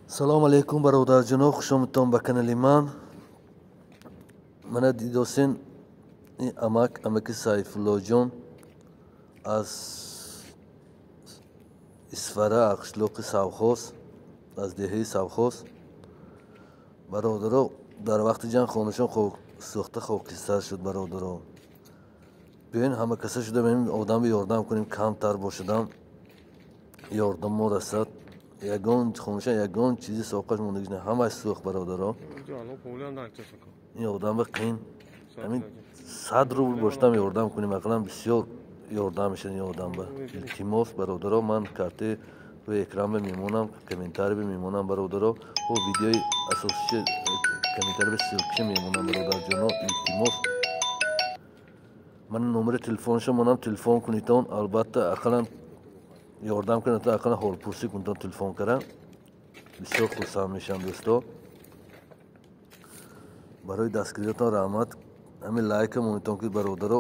салому алайкум бародарҷоноб, хушомадтон ба канали ман. Мана дидосен ин амаки Сайфуллоҷон аз Исфара ақшлоқи Савхоз, аз деҳаи Савхоз. бародаро, дар вақти ҷанг хонашон сӯхта хокистар шуд. бародаро, биёин ҳама каса шуда меем одам ёрдам кунем, камтар бошадам ёрдамо расад. ягон хонашон ягон чизи соқаш мондагиш не, ҳамааш сӯхт. бародаро, ин одамба қин ҳамин 100 рубл боштам ёрдам кунем, ақаллан бисёр ёрдам мешад ин одамба. илтимос бародаро, ман карти рӯи экранба мемонам, комментария мемонам бародаро, ҳо видеои асосии комментария силкиша мемонам бародарҷоно. илтимос ман номери телефонашо монам, телефон кунитон, албатта ақаллан ёрдам кунатон, ақаллан ҳолпурсӣ кунтон телефон кара. бисёр хурсанд мешавам дӯсто. барои дастгиритон раҳмат. ҳамин лайка монитон ки бародаро,